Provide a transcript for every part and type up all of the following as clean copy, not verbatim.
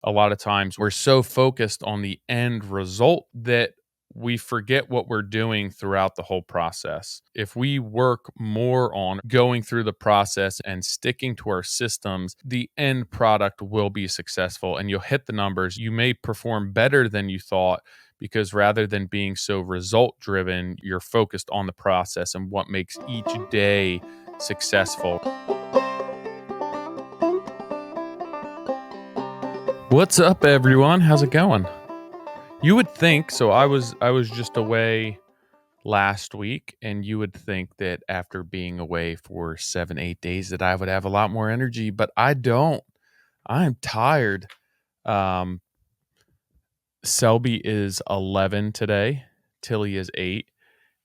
a lot of times we're so focused on the end result that we forget what we're doing throughout the whole process. If we work more on going through the process and sticking to our systems, the end product will be successful and you'll hit the numbers. You may perform better than you thought because rather than being so result driven, you're focused on the process and what makes each day successful. What's up, everyone? How's it going? You would think so. I was just away last week, and you would think that after being away for 7-8 days that I would have a lot more energy, but I don't. I'm tired. Um, Selby is 11 today. Tilly is 8,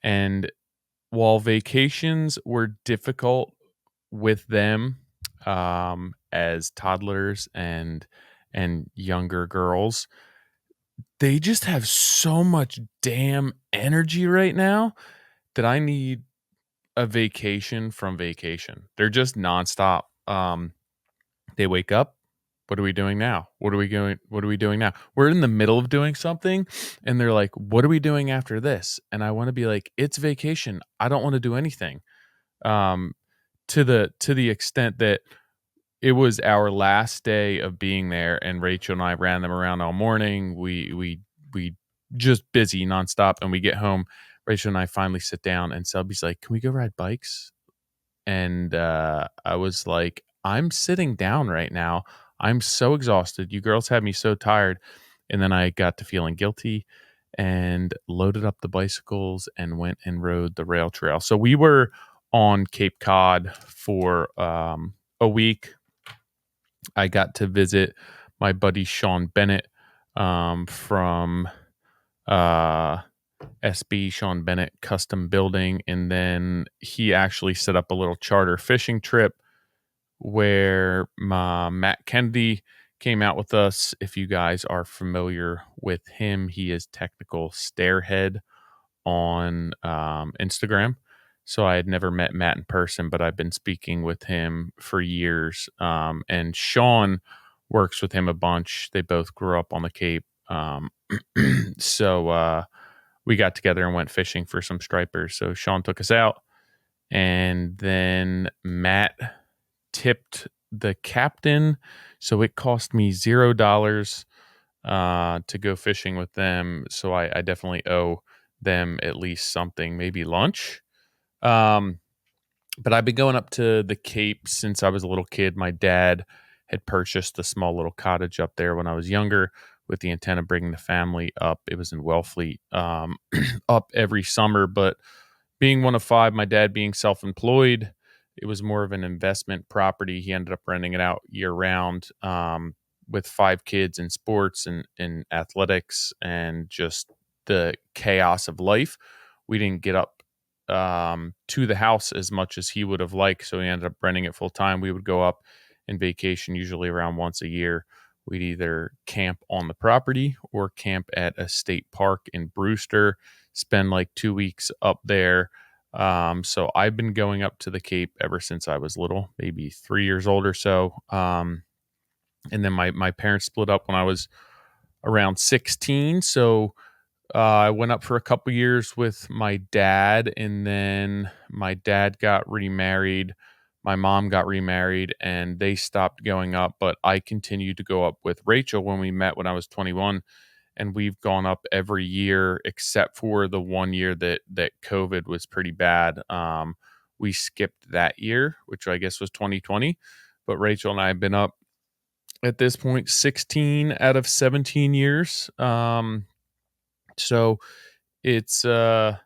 and while vacations were difficult with them as toddlers and younger girls, they just have so much damn energy right now that I need a vacation from vacation. They're just nonstop. They wake up. What are we doing now? What are we doing now? We're in the middle of doing something and they're like, what are we doing after this? And I want to be like, it's vacation. I don't want to do anything. Um, to the extent that it was our last day of being there, and Rachel and I ran them around all morning. We just busy nonstop, and we get home. Rachel and I finally sit down, and Selby's like, "Can we go ride bikes?" And I was like, "I'm sitting down right now. I'm so exhausted. You girls had me so tired." And then I got to feeling guilty and loaded up the bicycles and went and rode the rail trail. So we were on Cape Cod for a week. I got to visit my buddy Sean Bennett from SB Sean Bennett Custom Building, and then he actually set up a little charter fishing trip where Matt Kennedy came out with us. If you guys are familiar with him, he is Technical Stairhead on Instagram. So I had never met Matt in person, but I've been speaking with him for years. And Sean works with him a bunch. They both grew up on the Cape. So we got together and went fishing for some stripers. So Sean took us out, and then Matt tipped the captain. So it cost me $0 to go fishing with them. So I definitely owe them at least something, maybe lunch. But I've been going up to the Cape since I was a little kid. My dad had purchased a small little cottage up there when I was younger with the intent of bringing the family up. It was in Wellfleet, up every summer. But being one of 5, my dad being self-employed, it was more of an investment property. He ended up renting it out year round, with 5 kids in sports and athletics and just the chaos of life. We didn't get up to the house as much as he would have liked, so he ended up renting it full time. We would go up and vacation usually around once a year. We'd either camp on the property or camp at a state park in Brewster, spend like 2 weeks up there. So I've been going up to the Cape ever since I was little, maybe 3 years old or so. And then my parents split up when I was around 16. So I went up for a couple years with my dad, and then my dad got remarried. My mom got remarried, and they stopped going up. But I continued to go up with Rachel when we met when I was 21, and we've gone up every year except for the one year that COVID was pretty bad. We skipped that year, which I guess was 2020. But Rachel and I have been up at this point 16 out of 17 years. So it's a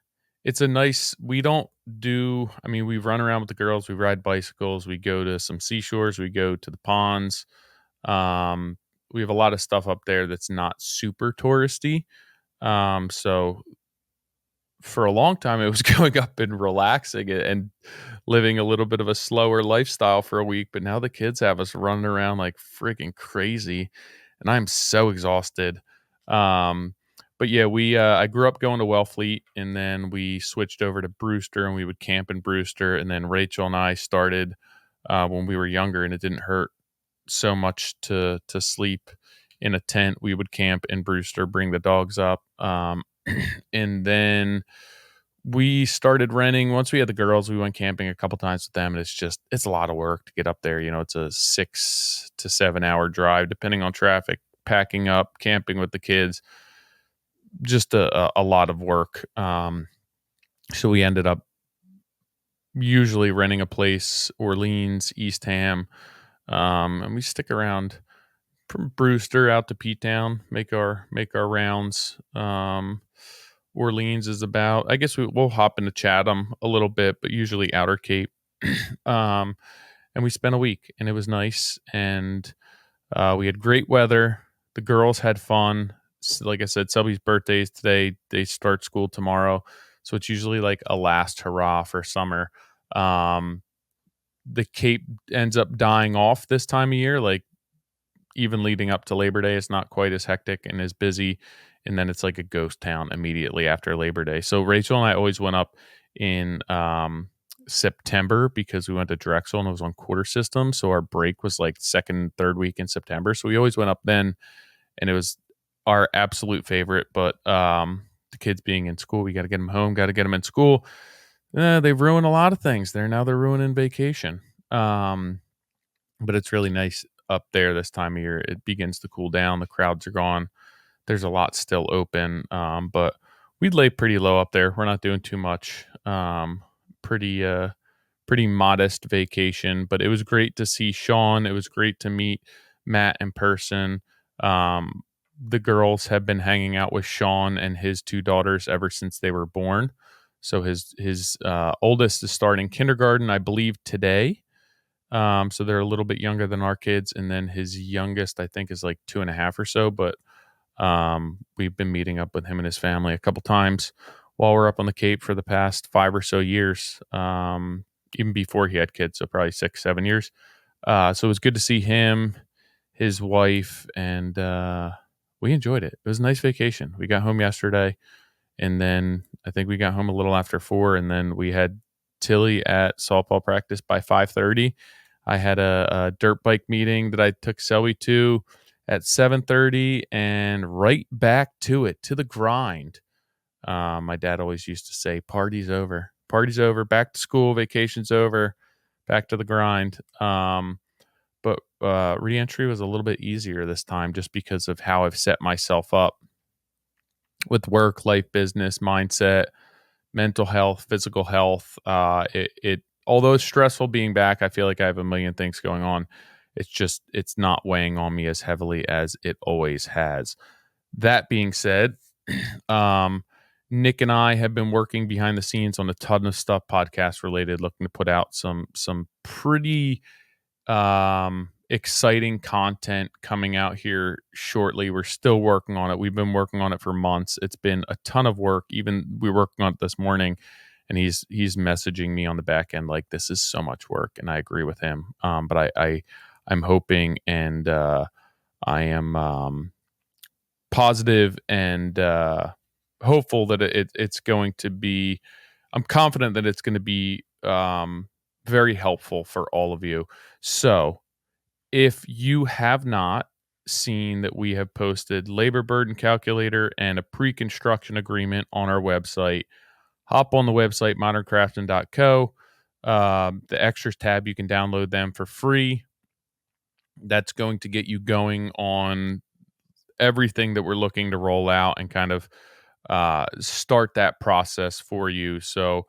nice, we don't do, I mean, we run around with the girls, we ride bicycles, we go to some seashores, we go to the ponds. We have a lot of stuff up there that's not super touristy. So for a long time, it was going up and relaxing and living a little bit of a slower lifestyle for a week. But now the kids have us running around like freaking crazy, and I'm so exhausted. But yeah, I grew up going to Wellfleet, and then we switched over to Brewster, and we would camp in Brewster. And then Rachel and I started when we were younger, and it didn't hurt so much to sleep in a tent. We would camp in Brewster, bring the dogs up. And then we started renting. Once we had the girls, we went camping a couple times with them, and it's a lot of work to get up there. It's a 6 to 7 hour drive, depending on traffic, packing up, camping with the kids, just a lot of work. So we ended up usually renting a place, Orleans, East Ham, and we stick around from Brewster out to P-Town, make our rounds. Orleans is about, I guess we'll hop into Chatham a little bit, but usually Outer Cape. And we spent a week, and it was nice, and we had great weather. The girls had fun. Like I said, Selby's birthday is today. They start school tomorrow, so it's usually like a last hurrah for summer. The Cape ends up dying off this time of year, like even leading up to Labor Day. It's not quite as hectic and as busy, and then it's like a ghost town immediately after Labor Day. So Rachel and I always went up in September because we went to Drexel and it was on quarter system. So our break was like second, third week in September. So we always went up then, and it was our absolute favorite. But the kids being in school, we got to get them home, got to get them in school. They've ruined a lot of things. They're ruining vacation. But it's really nice up there this time of year. It begins to cool down. The crowds are gone. There's a lot still open. But we'd lay pretty low up there. We're not doing too much. Pretty modest vacation, but it was great to see Sean. It was great to meet Matt in person. The girls have been hanging out with Sean and his two daughters ever since they were born. So his oldest is starting kindergarten, I believe, today. So they're a little bit younger than our kids. And then his youngest, I think, is like 2.5 or so. But we've been meeting up with him and his family a couple times while we're up on the Cape for the past 5 or so years, even before he had kids. So probably 6, 7 years. So it was good to see him, his wife, and we enjoyed it. It was a nice vacation. We got home yesterday, and then I think we got home a little after 4, and then we had Tilly at softball practice by 5:30. I had a dirt bike meeting that I took Selby to at 7:30, and right back to it, to the grind. My dad always used to say, party's over, back to school, vacation's over, back to the grind. But reentry was a little bit easier this time just because of how I've set myself up with work, life, business, mindset, mental health, physical health. Although it's stressful being back, I feel like I have a million things going on. It's not weighing on me as heavily as it always has. That being said, Nick and I have been working behind the scenes on a ton of stuff podcast related, looking to put out some pretty exciting content coming out here shortly. We're still working on it. We've been working on it for months. It's been a ton of work. Even we were working on it this morning, and he's messaging me on the back end like, this is so much work, and I agree with him. But I'm hoping, and I am positive and hopeful that it's going to be. I'm confident that it's going to be very helpful for all of you. So if you have not seen that we have posted labor burden calculator and a pre-construction agreement on our website, hop on the website, moderncraftsman.co. The extras tab, you can download them for free. That's going to get you going on everything that we're looking to roll out and kind of start that process for you. So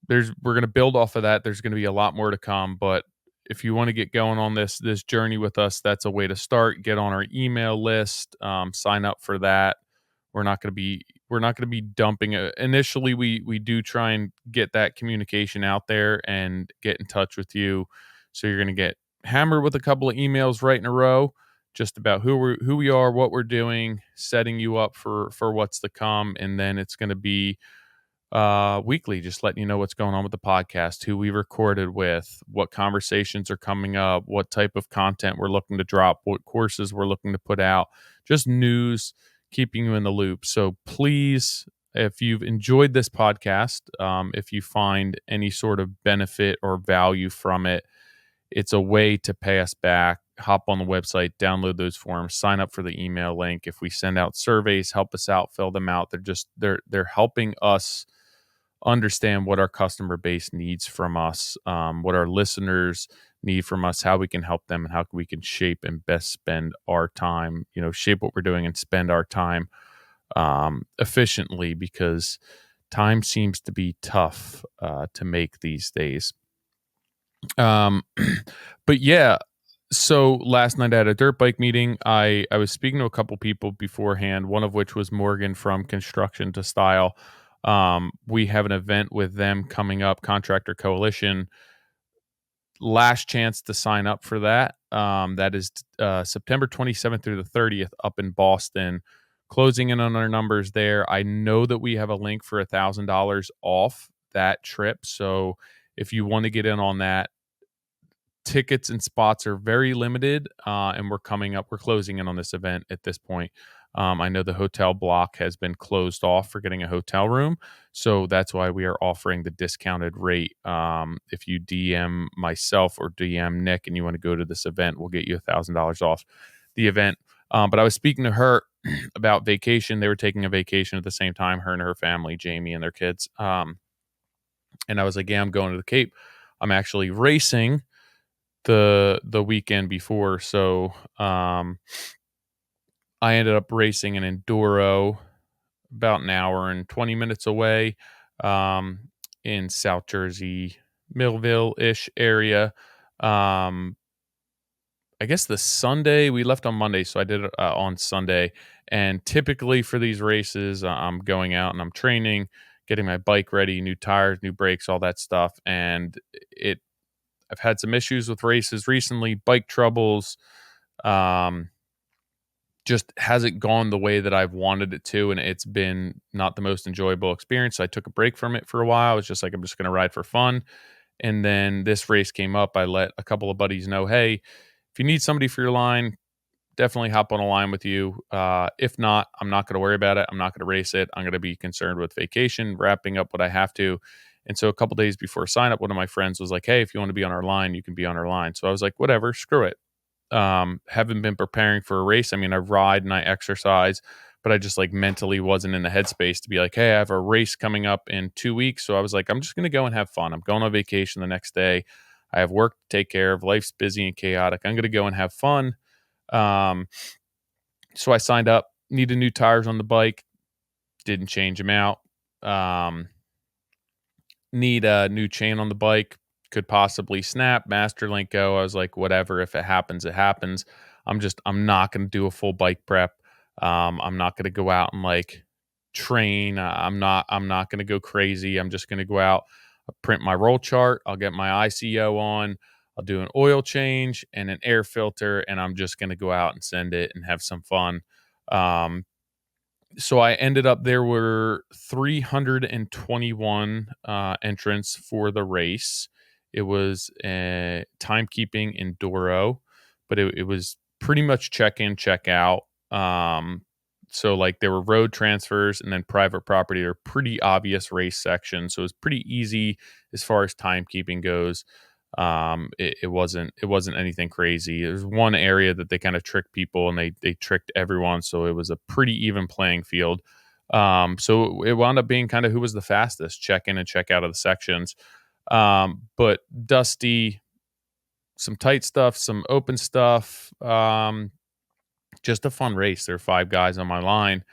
we're going to build off of that. There's going to be a lot more to come, but if you want to get going on this journey with us, that's a way to start. Get on our email list, sign up for that. We're not going to be dumping it. Initially, we do try and get that communication out there and get in touch with you. So you're going to get hammered with a couple of emails right in a row, just about who we are, what we're doing, setting you up for what's to come, and then it's going to be weekly, just letting you know what's going on with the podcast, who we recorded with, what conversations are coming up, what type of content we're looking to drop, what courses we're looking to put out, just news, keeping you in the loop. So please, if you've enjoyed this podcast, if you find any sort of benefit or value from it, It's a way to pay us back. Hop on the website, download those forms, sign up for the email link. If we send out surveys, help us out, fill them out. They're helping us understand what our customer base needs from us, what our listeners need from us, how we can help them, and how we can shape and best spend our time. Shape what we're doing and spend our time efficiently, because time seems to be tough to make these days. Um, but yeah, so last night I had a dirt bike meeting. I was speaking to a couple people beforehand, one of which was Morgan from Construction to Style. We have an event with them coming up, Contractor Coalition. Last chance to sign up for that. That is September 27th through the 30th up in Boston. Closing in on our numbers there. I know that we have a link for $1,000 off that trip. So if you want to get in on that, tickets and spots are very limited, and we're closing in on this event at this point. I know the hotel block has been closed off for getting a hotel room, so that's why we are offering the discounted rate. If you DM myself or DM Nick and you want to go to this event, we'll get you $1,000 off the event. But I was speaking to her about vacation. They were taking a vacation at the same time, her and her family, Jamie and their kids. And I was like, yeah, I'm going to the Cape. I'm actually racing the weekend before, so I ended up racing an enduro about an hour and 20 minutes away, in South Jersey, Millville-ish area. I guess the Sunday we left on Monday, so I did it on Sunday. And typically for these races, I'm going out and I'm training, getting my bike ready, new tires, new brakes, all that stuff. And I've had some issues with races recently, bike troubles. Just hasn't gone the way that I've wanted it to, and it's been not the most enjoyable experience. So I took a break from it for a while. I was just like, I'm just going to ride for fun. And then this race came up. I let a couple of buddies know, hey, if you need somebody for your line, definitely hop on a line with you. If not, I'm not going to worry about it. I'm not going to race it. I'm going to be concerned with vacation, wrapping up what I have to. And so a couple days before sign up, one of my friends was like, hey, if you want to be on our line, you can be on our line. So I was like, whatever, screw it. Haven't been preparing for a race. I mean, I ride and I exercise, but I just like mentally wasn't in the headspace to be like, hey, I have a race coming up in 2 weeks. So I was like, I'm just going to go and have fun. I'm going on vacation the next day. I have work to take care of. Life's busy and chaotic. I'm going to go and have fun. So I signed up, needed new tires on the bike, didn't change them out. Need a new chain on the bike, could possibly snap, master link go. I was like, whatever, if it happens, it happens. I'm not going to do a full bike prep. I'm not going to go out and like train. I'm not going to go crazy. I'm just going to go out, I'll print my roll chart. I'll get my ICO on. I'll do an oil change and an air filter, and I'm just going to go out and send it and have some fun. So I ended up, there were 321 entrants for the race. It was a timekeeping enduro, but it was pretty much check in, check out. So like there were road transfers and then private property are pretty obvious race sections. So it was pretty easy as far as timekeeping goes. It wasn't anything crazy. There's one area that they kind of tricked people and they tricked everyone. So it was a pretty even playing field. So it wound up being kind of who was the fastest, check in and check out of the sections. But dusty, some tight stuff, some open stuff. Just a fun race. There are 5 guys on my line,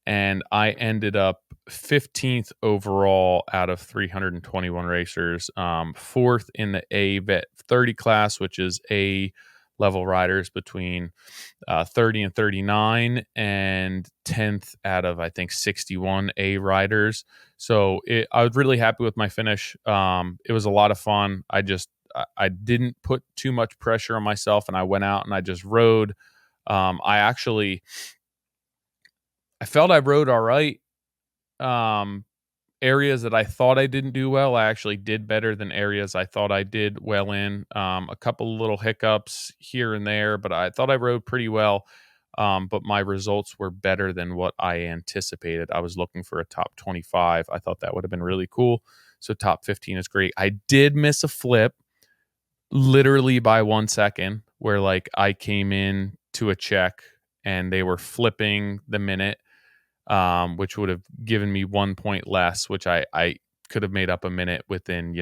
and I ended up 15th overall out of 321 racers, 4th in the A Vet 30 class, which is A level riders between 30 and 39, and 10th out of I think 61 A riders. So I was really happy with my finish. It was a lot of fun. I didn't put too much pressure on myself, and I went out and I just rode. I felt I rode all right. Areas that I thought I didn't do well, I actually did better than areas I thought I did well in. A couple of little hiccups here and there, but I thought I rode pretty well. But my results were better than what I anticipated. I was looking for a top 25. I thought that would have been really cool. So top 15 is great. I did miss a flip, literally by 1 second, where like I came in to a check and they were flipping the minute, which would have given me 1 point less, which I could have made up a minute within,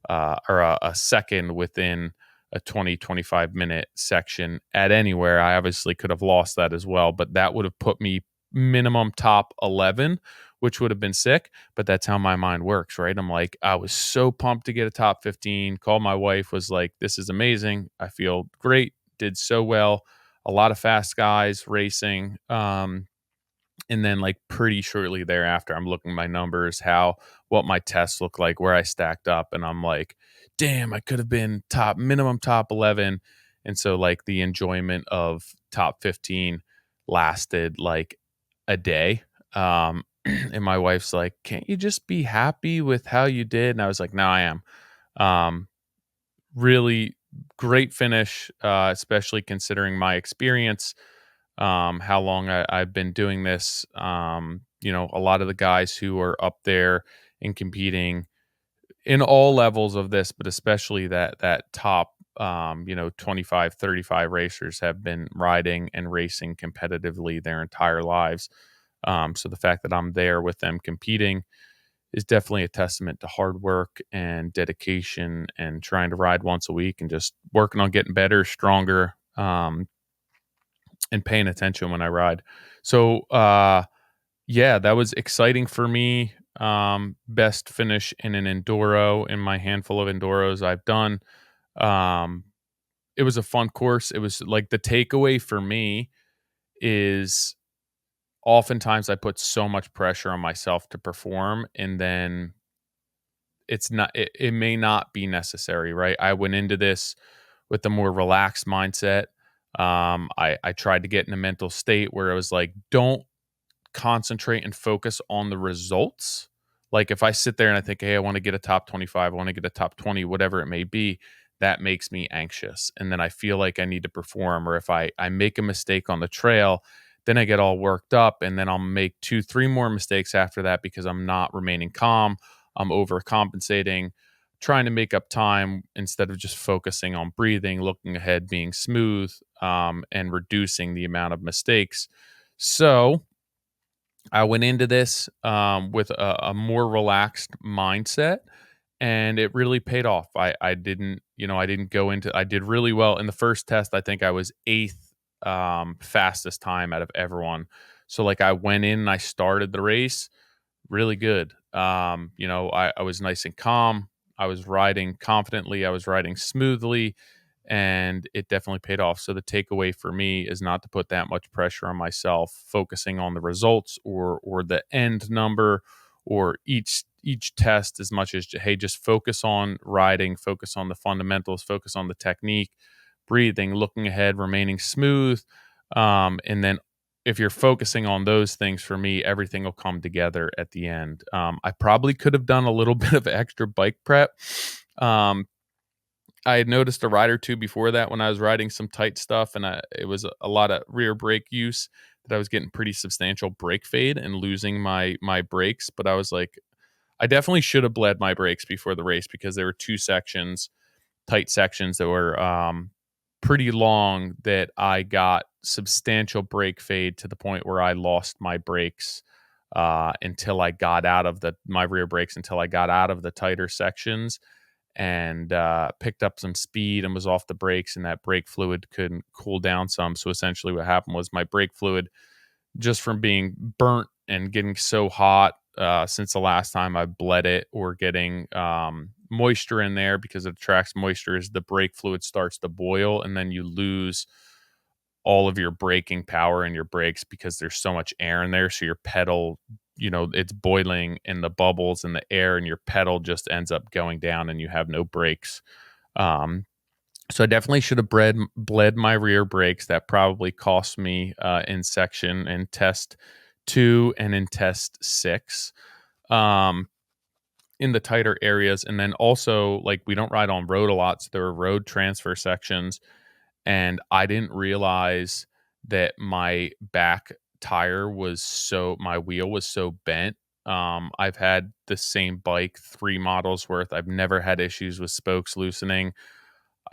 or a second within a 20-25 minute section at anywhere. I obviously could have lost that as well, but that would have put me minimum top 11, which would have been sick. But that's how my mind works, right? I'm like, I was so pumped to get a top 15. Called my wife, was like, this is amazing. I feel great. Did so well. A lot of fast guys racing. And then like pretty shortly thereafter, I'm looking at my numbers, what my tests look like, where I stacked up, and I'm like, damn, I could have been minimum top 11. And so like the enjoyment of top 15 lasted like a day. And my wife's like, can't you just be happy with how you did? And I was like, no, I am. Um, Really great finish, especially considering my experience, how long I've been doing this. A lot of the guys who are up there and competing in all levels of this, but especially that top, 25, 35 racers have been riding and racing competitively their entire lives. So the fact that I'm there with them competing is definitely a testament to hard work and dedication and trying to ride once a week and just working on getting better, stronger, and paying attention when I ride. So, yeah, that was exciting for me. Best finish in an enduro in my handful of enduros I've done. Um, it was a fun course. It was like the takeaway for me is oftentimes I put so much pressure on myself to perform, and then it may not be necessary, right? I went into this with a more relaxed mindset. I tried to get in a mental state where it was like, don't concentrate and focus on the results. Like if I sit there and I think, hey, I want to get a top 25, I want to get a top 20, whatever it may be, that makes me anxious. And then I feel like I need to perform. Or if I make a mistake on the trail, then I get all worked up, and then I'll make 2, 3 more mistakes after that because I'm not remaining calm. I'm overcompensating, trying to make up time instead of just focusing on breathing, looking ahead, being smooth, and reducing the amount of mistakes. So I went into this, with a more relaxed mindset, and it really paid off. I didn't go into. I did really well in the first test. I think I was eighth, fastest time out of everyone. So like I went in and I started the race really good. I was nice and calm. I was riding confidently. I was riding smoothly, and it definitely paid off. So the takeaway for me is not to put that much pressure on myself, focusing on the results or the end number or each test as much as, hey, just focus on riding, focus on the fundamentals, focus on the technique, breathing, looking ahead, remaining smooth, and then if you're focusing on those things, for me, everything will come together at the end. I probably could have done a little bit of extra bike prep. Um, I had noticed a ride or two before that when I was riding some tight stuff, and it was a lot of rear brake use, that I was getting pretty substantial brake fade and losing my brakes. But I was like, I definitely should have bled my brakes before the race, because there were two sections, tight sections, that were, pretty long, that I got substantial brake fade to the point where I lost my brakes, until I got out of my rear brakes until I got out of the tighter sections, and picked up some speed and was off the brakes, and that brake fluid couldn't cool down some. So essentially what happened was my brake fluid, just from being burnt and getting so hot, since the last time I bled it, or getting, moisture in there, because it attracts moisture, is the brake fluid starts to boil, and then you lose all of your braking power in your brakes because there's so much air in there. So your pedal, it's boiling in the bubbles in the air, and your pedal just ends up going down, and you have no brakes. Um, so I definitely should have bled my rear brakes. That probably cost me, in section and test 2 and in test 6, um, in the tighter areas. And then also, like, we don't ride on road a lot, so there were road transfer sections, and I didn't realize that my wheel was so bent. I've had the same bike 3 models worth. I've never had issues with spokes loosening.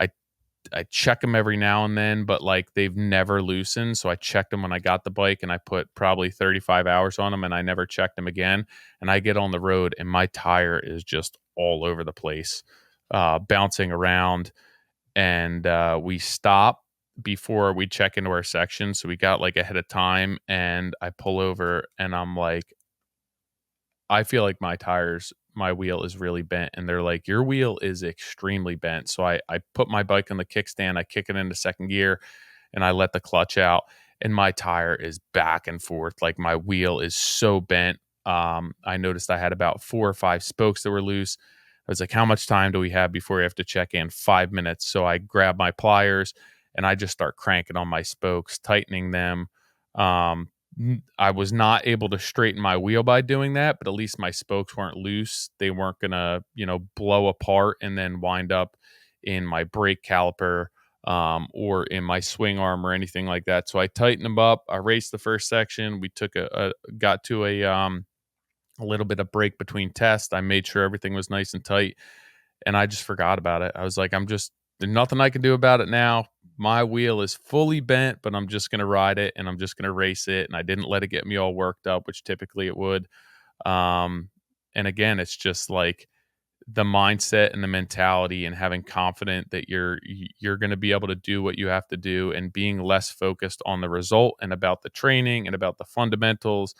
I I check them every now and then, but like they've never loosened. So I checked them when I got the bike and I put probably 35 hours on them and I never checked them again. And I get on the road and my tire is just all over the place, bouncing around. And we stop before we check into our section. So we got like ahead of time and I pull over and I'm like, I feel like my wheel is really bent. And they're like, your wheel is extremely bent. So I put my bike on the kickstand, I kick it into second gear, and I let the clutch out. And my tire is back and forth. Like my wheel is so bent. I noticed I had about 4 or 5 spokes that were loose. I was like, how much time do we have before we have to check in? 5 minutes. So I grab my pliers and I just start cranking on my spokes, tightening them. Um, I was not able to straighten my wheel by doing that, but at least my spokes weren't loose. They weren't gonna, blow apart and then wind up in my brake caliper, or in my swing arm or anything like that. So I tightened them up. I raced the first section. We took got to a little bit of break between tests. I made sure everything was nice and tight, and I just forgot about it. I was like, there's nothing I can do about it now. My wheel is fully bent, but I'm just going to ride it and I'm just going to race it. And I didn't let it get me all worked up, which typically it would. Um, and again, it's just like the mindset and the mentality and having confident that you're going to be able to do what you have to do, and being less focused on the result and about the training and about the fundamentals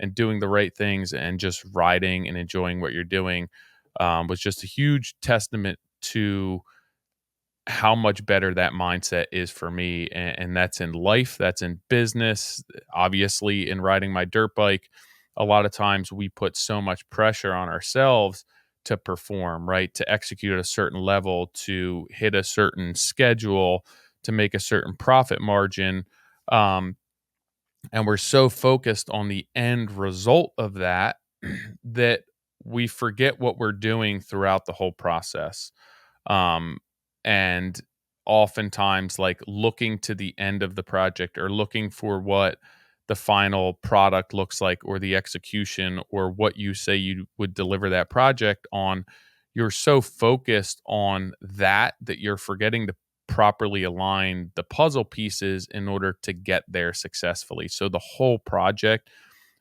and doing the right things and just riding and enjoying what you're doing, was just a huge testament to how much better that mindset is for me. And that's in life, that's in business, obviously in riding my dirt bike. A lot of times we put so much pressure on ourselves to perform, right? To execute at a certain level, to hit a certain schedule, to make a certain profit margin. Um, and we're so focused on the end result of that that we forget what we're doing throughout the whole process. um, and oftentimes like looking to the end of the project or looking for what the final product looks like, or the execution, or what you say you would deliver that project on. You're so focused on that you're forgetting to properly align the puzzle pieces in order to get there successfully. So the whole project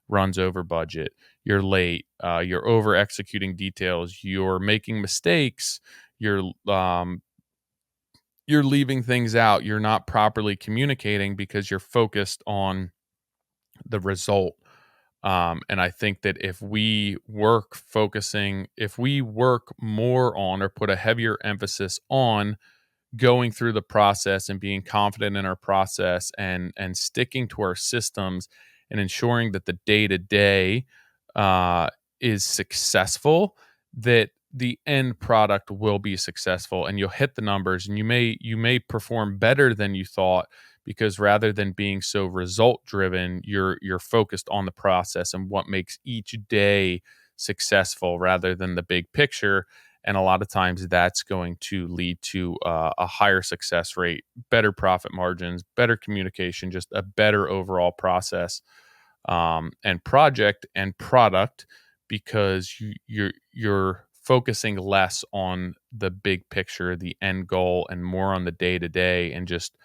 runs over budget. You're late. You're over executing details. You're making mistakes. You're you're leaving things out. You're not properly communicating because you're focused on the result. And I think that if we work more on, or put a heavier emphasis on, going through the process and being confident in our process, and sticking to our systems, and ensuring that the day to day is successful, that the end product will be successful and you'll hit the numbers, and you may perform better than you thought, because rather than being so result driven, you're focused on the process and what makes each day successful rather than the big picture. And a lot of times that's going to lead to a higher success rate, better profit margins, better communication, just a better overall process, and project and product, because you're focusing less on the big picture, the end goal, and more on the day to day, and just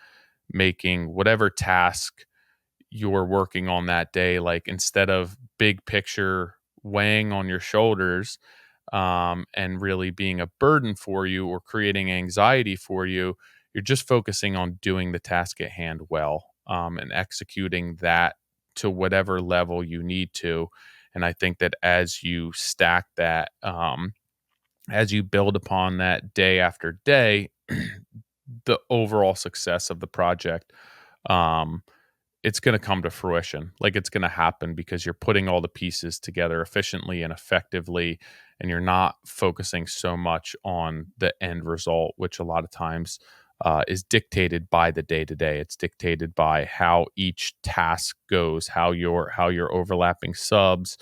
making whatever task you're working on that day, like instead of big picture weighing on your shoulders, and really being a burden for you or creating anxiety for you, you're just focusing on doing the task at hand well, and executing that to whatever level you need to. And I think that as you stack that, as you build upon that day after day, the overall success of the project, um, it's going to come to fruition. Like it's going to happen because you're putting all the pieces together efficiently and effectively, and you're not focusing so much on the end result, which a lot of times is dictated by the day to day. It's dictated by how each task goes, how you're overlapping subs,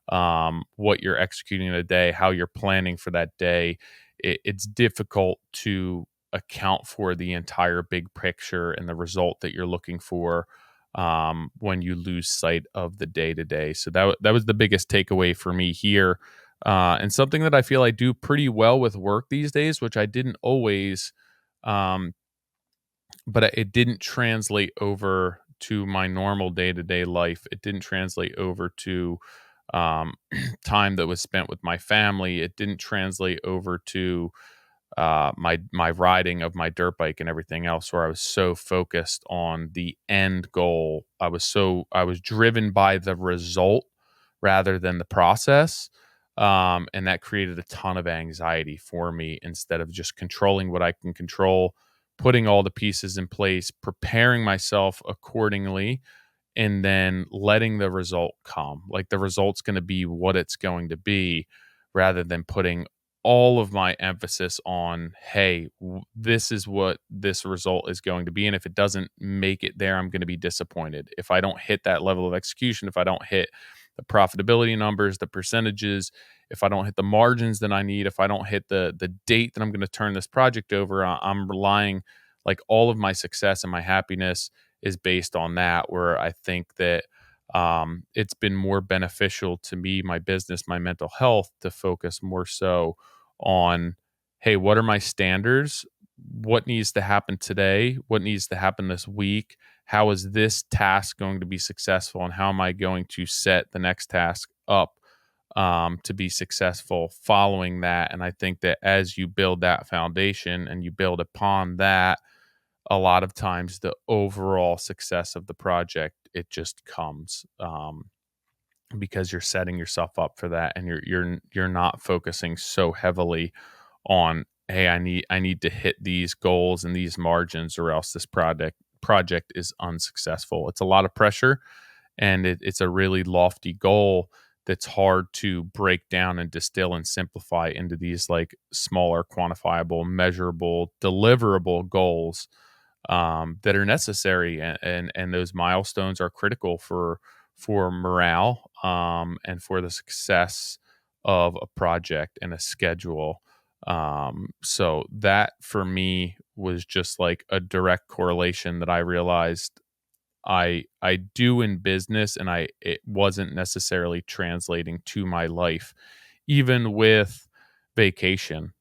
what you're executing in a day, how you're planning for that day. It's difficult to account for the entire big picture and the result that you're looking for, when you lose sight of the day to day. So that was the biggest takeaway for me here, and something that I feel I do pretty well with work these days, which I didn't always Um, but it didn't translate over to my normal day-to-day life. It didn't translate over to time that was spent with my family. It didn't translate over to my riding of my dirt bike and everything else, where I was so focused on the end goal. I was driven by the result rather than the process. And that created a ton of anxiety for me instead of just controlling what I can control, putting all the pieces in place, preparing myself accordingly, and then letting the result come. Like the result's going to be what it's going to be, rather than putting all of my emphasis on, hey, this is what this result is going to be. And if it doesn't make it there, I'm going to be disappointed. If I don't hit that level of execution, if I don't hit the profitability numbers, the percentages, if I don't hit the margins that I need, if I don't hit the date that I'm going to turn this project over, I'm relying, like, all of my success and my happiness is based on that, where I think that it's been more beneficial to me, my business, my mental health, to focus more so on, hey, what are my standards? What needs to happen today? What needs to happen this week? How is this task going to be successful? And how am I going to set the next task up to be successful following that? And I think that as you build that foundation and you build upon that, a lot of times the overall success of the project, it just comes, because you're setting yourself up for that, and you're not focusing so heavily on, hey, I need to hit these goals and these margins, or else this project is unsuccessful. It's a lot of pressure, and it's a really lofty goal that's hard to break down and distill and simplify into these, like, smaller, quantifiable, measurable, deliverable goals that are necessary, and those milestones are critical for morale, and for the success of a project and a schedule. So that for me was just like a direct correlation that I realized I do in business, and it wasn't necessarily translating to my life, even with vacation.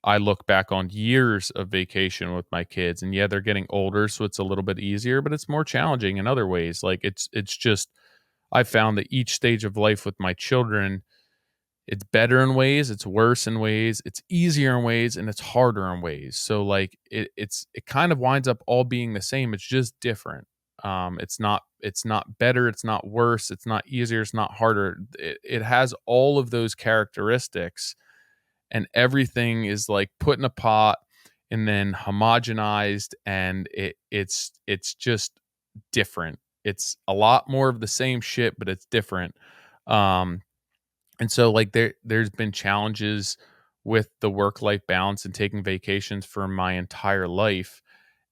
I look back on years of vacation with my kids, and yeah, they're getting older, so it's a little bit easier, but it's more challenging in other ways. Like it's just, I found that each stage of life with my children, it's better in ways, it's worse in ways, it's easier in ways, and it's harder in ways. So like it kind of winds up all being the same. It's just different. It's not better, it's not worse, it's not easier, it's not harder. It has all of those characteristics, and everything is like put in a pot and then homogenized, and it's just different. It's a lot more of the same shit, but it's different. Um and so, like, there's been challenges with the work life balance and taking vacations for my entire life,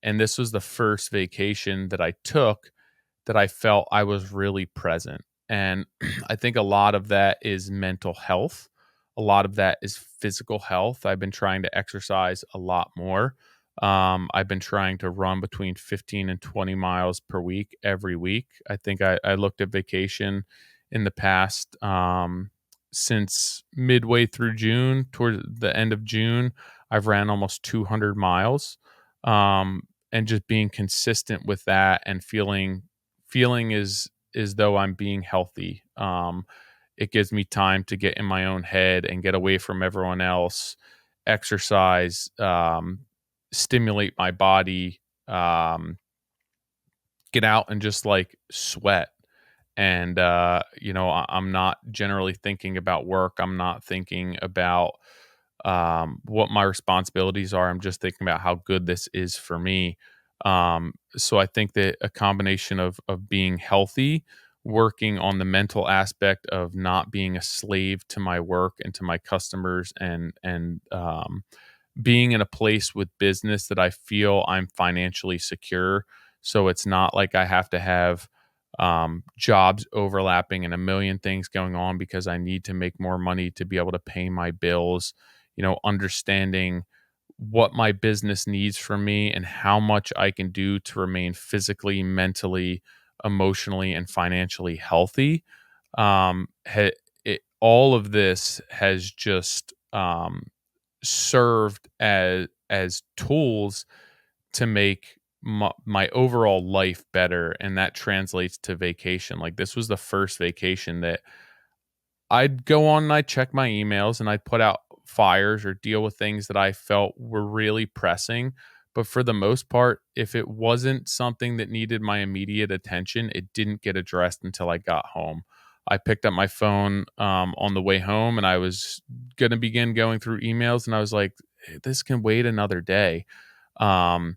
and this was the first vacation that I took that I felt I was really present. And I think a lot of that is mental health. A lot of that is physical health. I've been trying to exercise a lot more. I've been trying to run between 15 and 20 miles per week every week. I think I looked at vacation in the past, since midway through June, toward the end of June, I've ran almost 200 miles. And just being consistent with that and feeling as though I'm being healthy. It gives me time to get in my own head and get away from everyone else, exercise, stimulate my body, get out and just like sweat. And I'm not generally thinking about work. I'm not thinking about what my responsibilities are. I'm just thinking about how good this is for me. So I think that a combination of being healthy, working on the mental aspect of not being a slave to my work and to my customers, and being in a place with business that I feel I'm financially secure. So it's not like I have to have jobs overlapping and a million things going on because I need to make more money to be able to pay my bills. Understanding what my business needs from me and how much I can do to remain physically, mentally, emotionally, and financially healthy. All of this has just served as tools to make my overall life better, and that translates to vacation. Like, this was the first vacation that I'd go on and I'd check my emails and I'd put out fires or deal with things that I felt were really pressing. But for the most part, if it wasn't something that needed my immediate attention, it didn't get addressed until I got home. I picked up my phone on the way home, and I was going to begin going through emails, and I was like, this can wait another day. Um,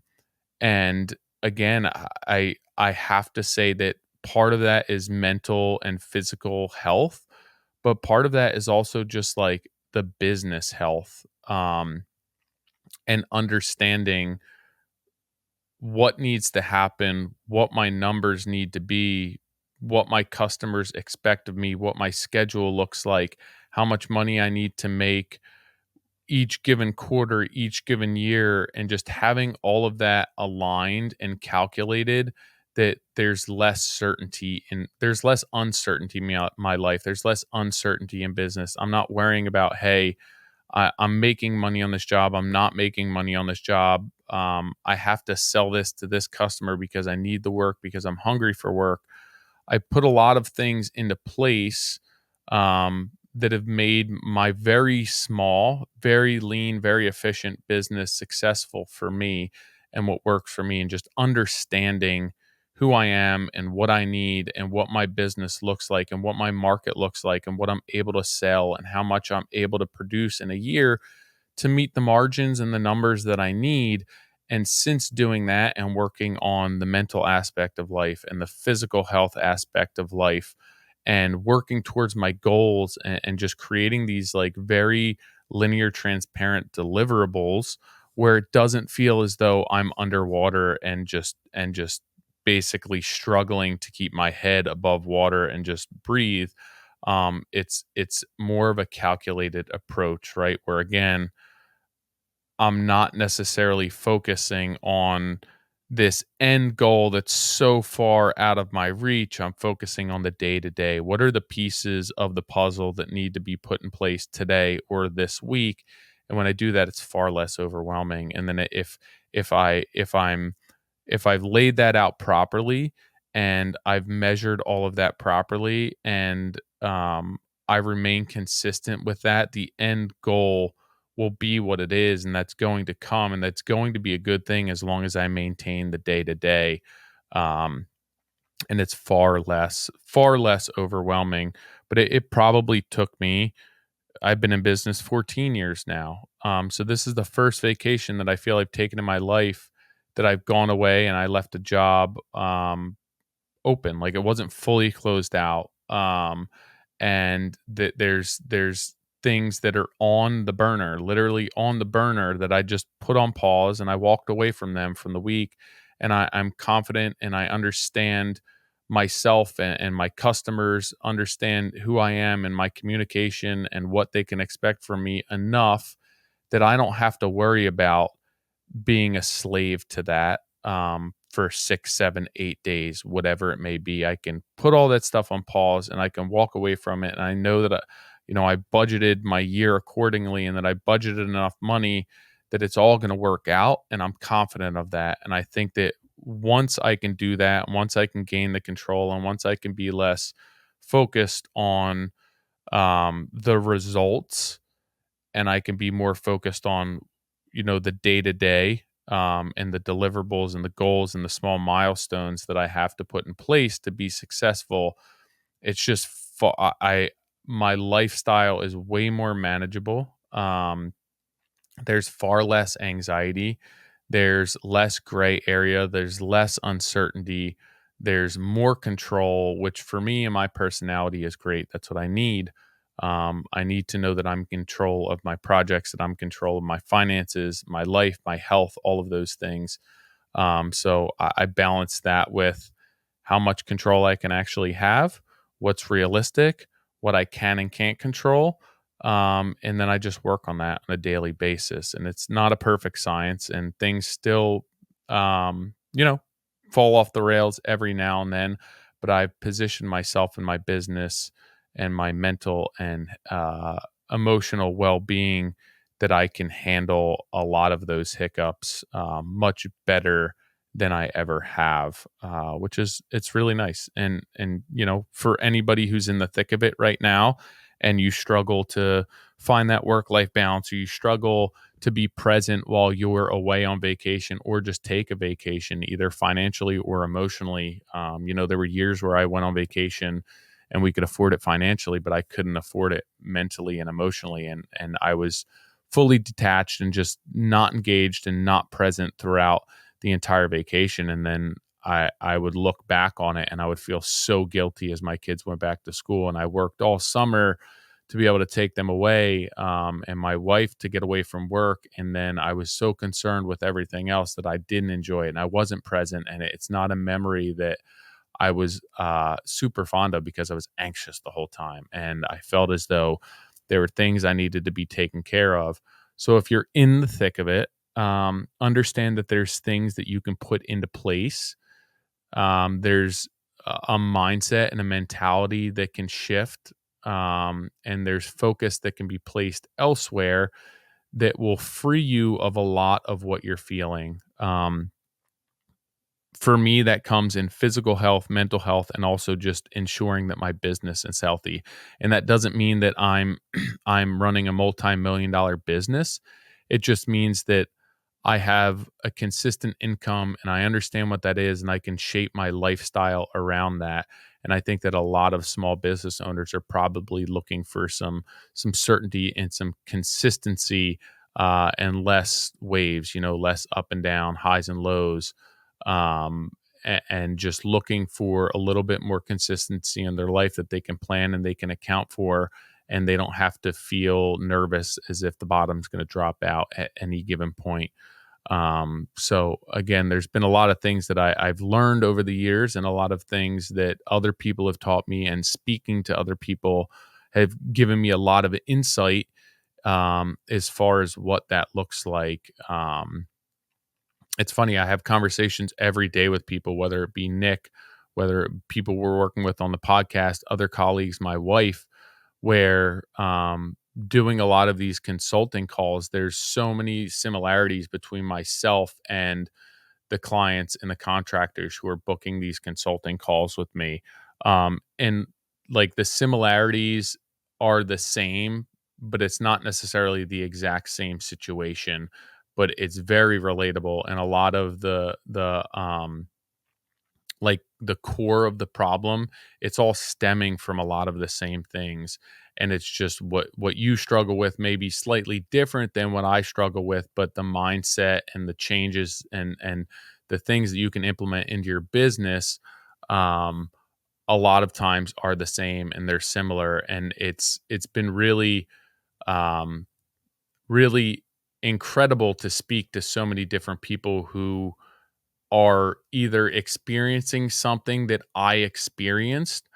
and again, I have to say that part of that is mental and physical health, but part of that is also just like the business health, and understanding what needs to happen, what my numbers need to be, what my customers expect of me, what my schedule looks like, how much money I need to make each given quarter, each given year, and just having all of that aligned and calculated, that there's less certainty and there's less uncertainty in my life. There's less uncertainty in business. I'm not worrying about, hey, I'm making money on this job. I'm not making money on this job. I have to sell this to this customer because I need the work, because I'm hungry for work. I put a lot of things into place that have made my very small, very lean, very efficient business successful for me, and what works for me, and just understanding who I am and what I need and what my business looks like and what my market looks like and what I'm able to sell and how much I'm able to produce in a year to meet the margins and the numbers that I need. And since doing that and working on the mental aspect of life and the physical health aspect of life and working towards my goals, and just creating these like very linear, transparent deliverables where it doesn't feel as though I'm underwater and just basically struggling to keep my head above water and just breathe. It's more of a calculated approach, right? Where again, I'm not necessarily focusing on this end goal that's so far out of my reach. I'm focusing on the day to day. What are the pieces of the puzzle that need to be put in place today or this week? And when I do that, it's far less overwhelming. And then if I've laid that out properly and I've measured all of that properly, and I remain consistent with that, the end goal will be what it is, and that's going to come, and that's going to be a good thing as long as I maintain the day to day. And it's far less overwhelming. But it probably took me. I've been in business 14 years now. So this is the first vacation that I feel I've taken in my life that I've gone away and I left a job open, like it wasn't fully closed out. And that there's things that are on the burner, literally on the burner, that I just put on pause, and I walked away from them from the week. And I'm confident and I understand myself, and my customers understand who I am and my communication and what they can expect from me enough that I don't have to worry about being a slave to that for 6, 7, 8 days, whatever it may be. I can put all that stuff on pause and I can walk away from it. And I know that, I budgeted my year accordingly, and that I budgeted enough money that it's all going to work out. And I'm confident of that. And I think that once I can do that, once I can gain the control, and once I can be less focused on the results, and I can be more focused on, the day to day, and the deliverables and the goals and the small milestones that I have to put in place to be successful. It's just my lifestyle is way more manageable. There's far less anxiety. There's less gray area. There's less uncertainty. There's more control, which for me and my personality is great. That's what I need. I need to know that I'm in control of my projects, that I'm in control of my finances, my life, my health, all of those things. So I balance that with how much control I can actually have, what's realistic, what I can and can't control. And then I just work on that on a daily basis. And it's not a perfect science, and things still, fall off the rails every now and then. But I've positioned myself in my business and my mental and emotional well being that I can handle a lot of those hiccups much better than I ever have, which is it's really nice. And for anybody who's in the thick of it right now, and you struggle to find that work life balance, or you struggle to be present while you're away on vacation, or just take a vacation, either financially or emotionally. There were years where I went on vacation and we could afford it financially, but I couldn't afford it mentally and emotionally. And I was fully detached and just not engaged and not present throughout the entire vacation. And then I would look back on it and I would feel so guilty as my kids went back to school. And I worked all summer to be able to take them away, and my wife to get away from work. And then I was so concerned with everything else that I didn't enjoy it and I wasn't present. And it's not a memory that I was super fond of, because I was anxious the whole time. And I felt as though there were things I needed to be taken care of. So if you're in the thick of it, understand that there's things that you can put into place. There's a mindset and a mentality that can shift. And there's focus that can be placed elsewhere that will free you of a lot of what you're feeling. For me, that comes in physical health, mental health, and also just ensuring that my business is healthy. And that doesn't mean that I'm I'm running a multi-million dollar business. It just means that I have a consistent income and I understand what that is, and I can shape my lifestyle around that. And I think that a lot of small business owners are probably looking for some certainty and some consistency, and less waves, less up and down, highs and lows, and just looking for a little bit more consistency in their life that they can plan and they can account for, and they don't have to feel nervous as if the bottom's going to drop out at any given point. So again, there's been a lot of things that I've learned over the years, and a lot of things that other people have taught me, and speaking to other people have given me a lot of insight, as far as what that looks like. It's funny, I have conversations every day with people, whether it be Nick, whether people we're working with on the podcast, other colleagues, my wife, where doing a lot of these consulting calls, there's so many similarities between myself and the clients and the contractors who are booking these consulting calls with me. And like the similarities are the same, but it's not necessarily the exact same situation, but it's very relatable. And a lot of the like the core of the problem, it's all stemming from a lot of the same things. And it's just what you struggle with may be slightly different than what I struggle with, but the mindset and the changes and the things that you can implement into your business, um, a lot of times are the same and they're similar. And it's been um, really incredible to speak to so many different people who are either experiencing something that I experienced,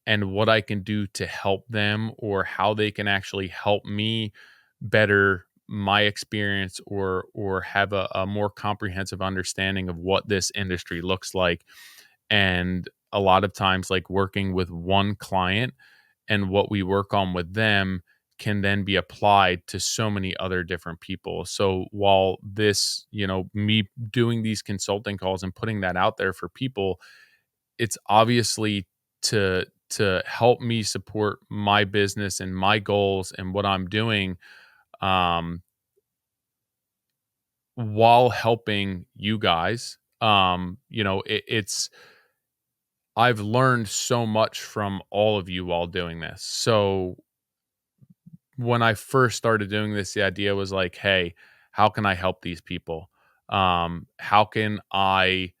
and what I can do to help them, or how they can actually help me better my experience, or have a more comprehensive understanding of what this industry looks like. And a lot of times, like working with one client and what we work on with them can then be applied to so many other different people. So while this, me doing these consulting calls and putting that out there for people, it's obviously to help me support my business and my goals and what I'm doing, um while helping you guys. It's I've learned so much from all of you while doing this. So when I first started doing this, the idea was like, hey, how can I help these people? How can I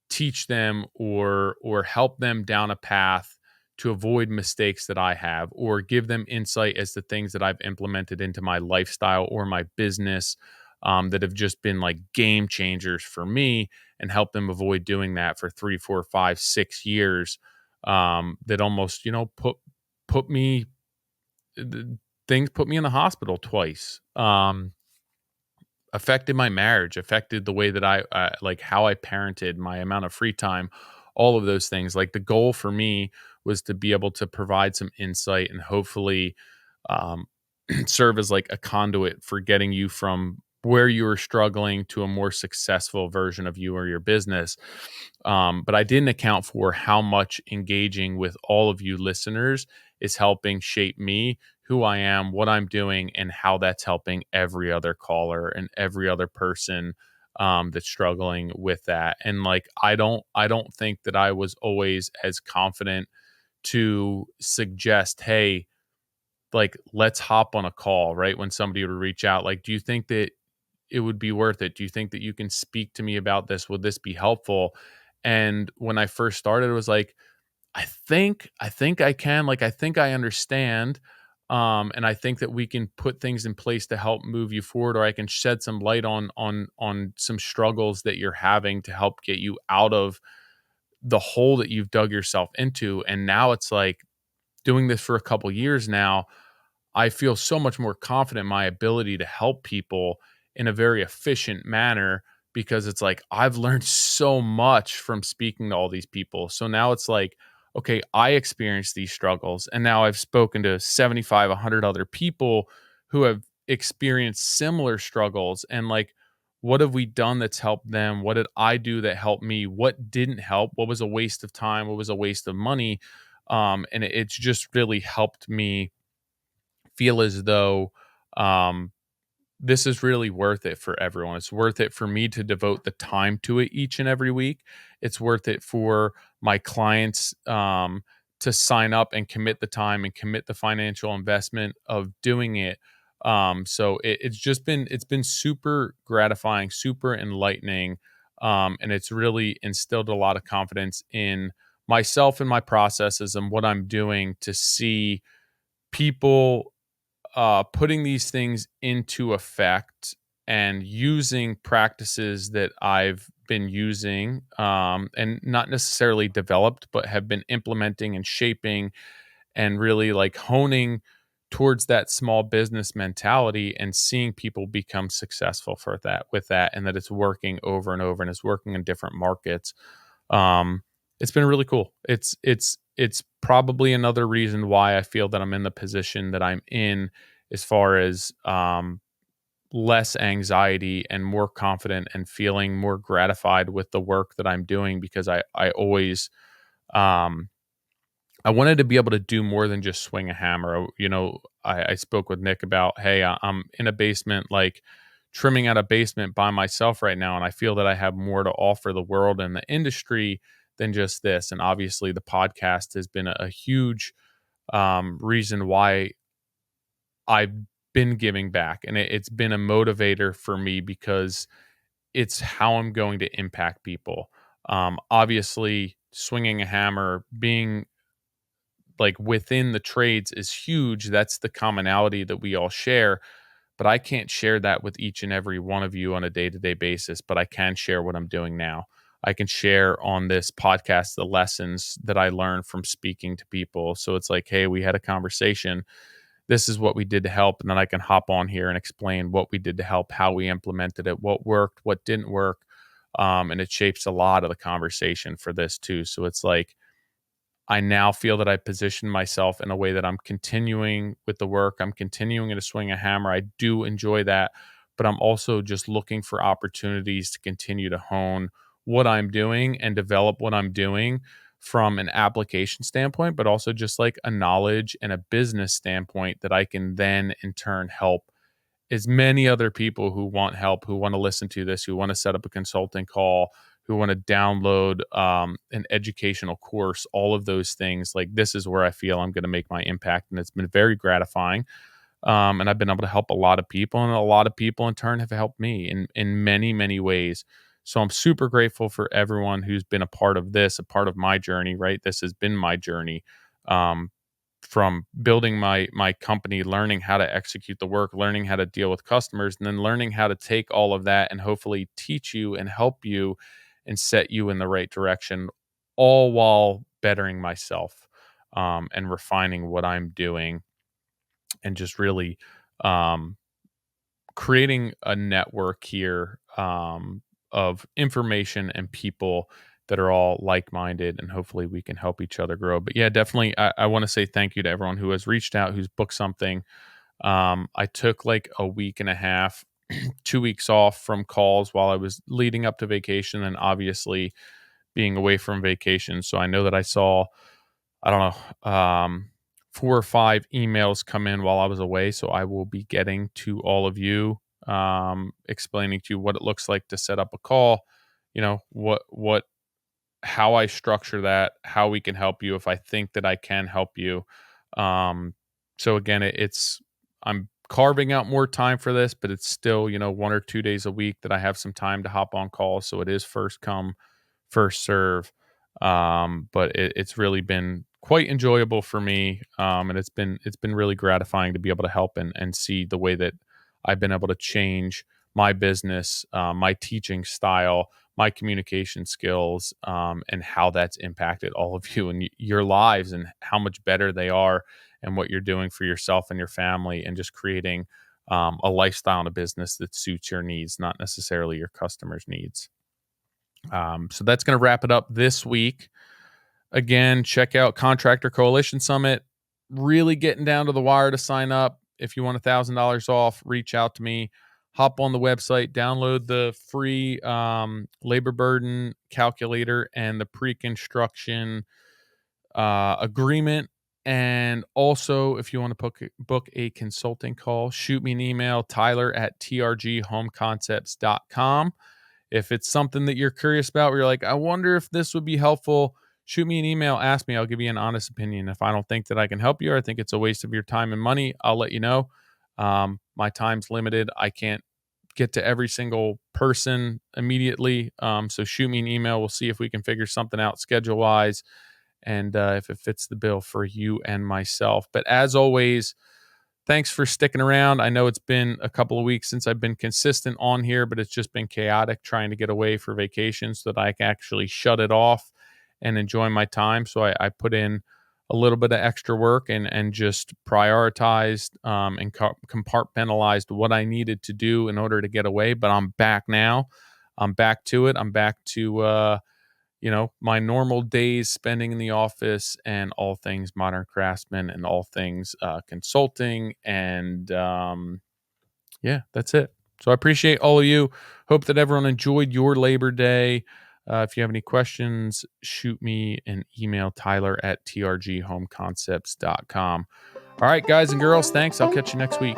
teach them, or help them down a path to avoid mistakes that I have, or give them insight as to things that I've implemented into my lifestyle or my business, that have just been like game changers for me, and help them avoid doing that for 3, 4, 5, 6 years, that almost, put me th- things put me in the hospital twice, affected my marriage, affected the way that I like how I parented, my amount of free time, all of those things. Like the goal for me was to be able to provide some insight and hopefully, um, serve as like a conduit for getting you from where you were struggling to a more successful version of you or your business. But I didn't account for how much engaging with all of you listeners is helping shape me, who I am, what I'm doing, and how that's helping every other caller and every other person that's struggling with that. And like, I don't think that I was always as confident to suggest, hey, like, let's hop on a call, right? When somebody would reach out, like, do you think that it would be worth it? Do you think that you can speak to me about this? Would this be helpful? And when I first started, it was like, I think I can, like, I think I understand. And I think that we can put things in place to help move you forward, or I can shed some light on some struggles that you're having to help get you out of the hole that you've dug yourself into. And now it's like, doing this for a couple years now, I feel so much more confident in my ability to help people in a very efficient manner, because it's like I've learned so much from speaking to all these people. So now it's like, okay, I experienced these struggles, and now I've spoken to 75, 100 other people who have experienced similar struggles. And like, what have we done that's helped them? What did I do that helped me? What didn't help? What was a waste of time? What was a waste of money? And it's just really helped me feel as though um, this is really worth it for everyone. It's worth it for me to devote the time to it each and every week. It's worth it for my clients to sign up and commit the time and commit the financial investment of doing it. It's been super gratifying, super enlightening, and it's really instilled a lot of confidence in myself and my processes and what I'm doing, to see people putting these things into effect and using practices that I've been using, and not necessarily developed, but have been implementing and shaping and really like honing towards that small business mentality, and seeing people become successful for that with that, and that it's working over and over and it's working in different markets. um, it's been really cool. It's probably another reason why I feel that I'm in the position that I'm in, as far as less anxiety and more confident and feeling more gratified with the work that I'm doing, because I always um, I wanted to be able to do more than just swing a hammer. I spoke with Nick about, hey, I'm in a basement, like trimming out a basement by myself right now, and I feel that I have more to offer the world and the industry than just this. And obviously, the podcast has been a huge reason why I've been giving back, and it's been a motivator for me, because it's how I'm going to impact people. Obviously, swinging a hammer, being like within the trades is huge. That's the commonality that we all share. But I can't share that with each and every one of you on a day to day basis. But I can share what I'm doing now. I can share on this podcast the lessons that I learned from speaking to people. So it's like, hey, we had a conversation. This is what we did to help. And then I can hop on here and explain what we did to help, how we implemented it, what worked, what didn't work. And it shapes a lot of the conversation for this too. So it's like, I now feel that I position myself in a way that I'm continuing with the work. I'm continuing to swing a hammer. I do enjoy that, but I'm also just looking for opportunities to continue to hone what I'm doing and develop what I'm doing from an application standpoint, but also just like a knowledge and a business standpoint that I can then in turn help as many other people who want help, who want to listen to this, who want to set up a consulting call, who want to download an educational course, all of those things. Like, this is where I feel I'm going to make my impact. And it's been very gratifying. And I've been able to help a lot of people, and a lot of people in turn have helped me in many, many ways. So I'm super grateful for everyone who's been a part of this, a part of my journey, right? This has been my journey. Um, from building my company, learning how to execute the work, learning how to deal with customers, and then learning how to take all of that and hopefully teach you and help you and set you in the right direction, all while bettering myself, and refining what I'm doing, and just really um, creating a network here, of information and people that are all like-minded, and hopefully we can help each other grow. But yeah, definitely, I want to say thank you to everyone who has reached out, who's booked something. I took like a week and a half, 2 weeks off from calls while I was leading up to vacation, and obviously being away from vacation. So I know that I saw, I don't know, 4 or 5 emails come in while I was away. So I will be getting to all of you, explaining to you what it looks like to set up a call, how I structure that, how we can help you if I think that I can help you. Um, so again, I'm carving out more time for this, but it's still, 1 or 2 days a week that I have some time to hop on calls. So it is first come, first serve. But it's really been quite enjoyable for me. And it's been really gratifying to be able to help and see the way that I've been able to change my business, my teaching style, my communication skills, and how that's impacted all of you and your lives and how much better they are and what you're doing for yourself and your family and just creating a lifestyle and a business that suits your needs, not necessarily your customers' needs. So that's going to wrap it up this week. Again, check out Contractor Coalition Summit. Really getting down to the wire to sign up. If you want $1,000 off, reach out to me. Hop on the website, download the free labor burden calculator and the pre-construction agreement. And also, if you want to book a consulting call, shoot me an email, tyler@trghomeconcepts.com. If it's something that you're curious about, where you're like, I wonder if this would be helpful, shoot me an email, ask me. I'll give you an honest opinion. If I don't think that I can help you or I think it's a waste of your time and money, I'll let you know. My time's limited. I can't get to every single person immediately. So shoot me an email. We'll see if we can figure something out schedule wise and if it fits the bill for you and myself. But as always, thanks for sticking around. I know it's been a couple of weeks since I've been consistent on here, but it's just been chaotic trying to get away for vacation so that I can actually shut it off and enjoy my time. So I put in a little bit of extra work and just prioritized and compartmentalized what I needed to do in order to get away. But I'm back now. I'm back to it. I'm back to my normal days spending in the office and all things Modern Craftsman and all things consulting. And yeah, that's it. So I appreciate all of you. Hope that everyone enjoyed your Labor Day. If you have any questions, shoot me an email, tyler@trghomeconcepts.com. All right, guys and girls, thanks. I'll catch you next week.